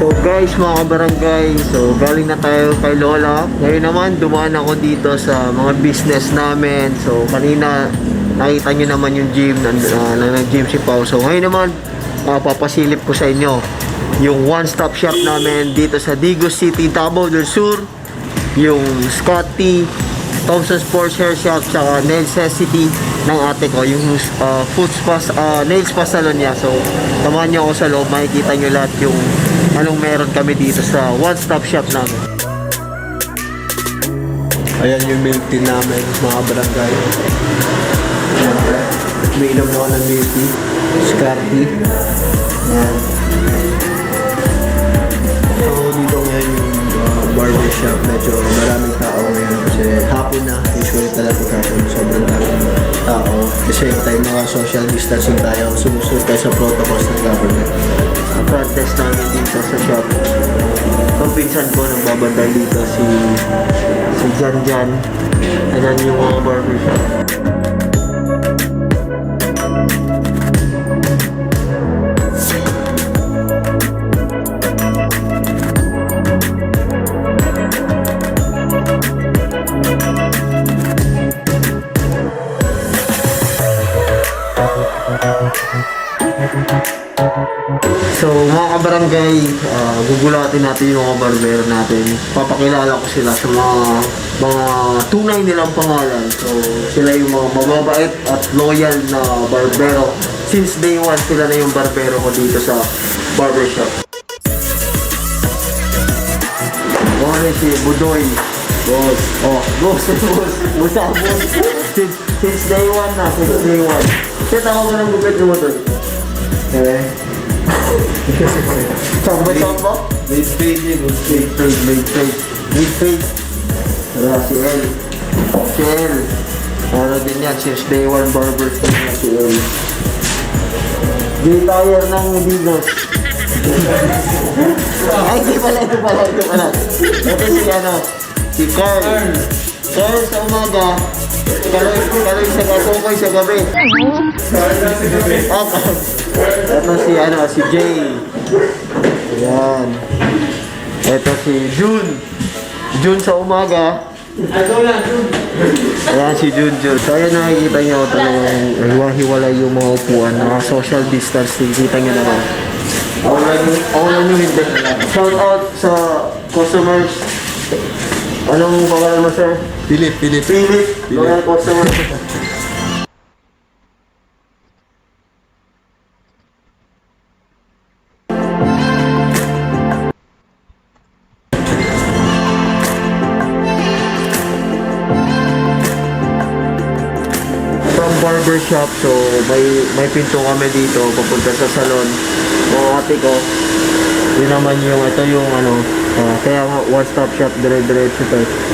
So guys, mga kabarangay, so galing na tayo kay Lola. Ngayon naman, dumaan ako dito sa mga business namin. So kanina, nakita nyo naman yung gym, nag-gym si Pao. So ngayon naman, papasilip ko sa inyo yung one-stop shop namin dito sa Digos City, Davao del Sur. Yung Scotty, Thompson Sports Hair Shop, tsaka Necessity ng ate ko, yung foot spa, nail spa salon niya. So samahan nyo ako sa loob, makikita nyo lahat yung anong meron kami dito sa one-stop shop namin. Ayan yung milk tea namin, mga barangay. May inom na ako ng milk tea, Scotty. Ayan. So dito ngayon yung barbershop, medyo maraming tao ngayon kasi hapon na, usually talaga hapon, sobrang daming tao. Kasi yung time mga social distancing tayo, sumusunod tayo sa protocols ng government. Ang front desk namin dito sa shop, ang pinsan ko nagbabantay dito si Jan Jan. Ayan yung mga barbershop. So mga kabarangay, gugulatin natin yung mga barbero natin. Papakilala ko sila sa mga tunay nilang pangalan. So sila yung mga mababait at loyal na barbero. Since day one, sila na yung barbero ko dito sa barbershop. Okay, si Budoy. Boss. Oh, boss. Busa, boss. Since day one na, since day one. Set ako ka ng gupit mo to. Okay. Samba? Made fade. Wala si El. Si El. Ano din yan, since day one barber na si El. Retire ng Digos. Ay, ito pala. Ito si Carl. Carl sa umaga. Kaloy sa gabi. Ito si Jay. Ayan. Ito si June sa umaga. Ayan si June. So ayan, nakikita nyo talagang hiwalay yung mga upuan, mga social distancing. Kita nyo naman. Ako lang yung hindi. Shout out sa customers. Anong pangalan mo, sir? Philip. Mga customers. Barbershop, so may pinto kami dito papunta sa salon. Mga ate ko, yun naman ito yung kaya nga one stop shop, dire-diretso to.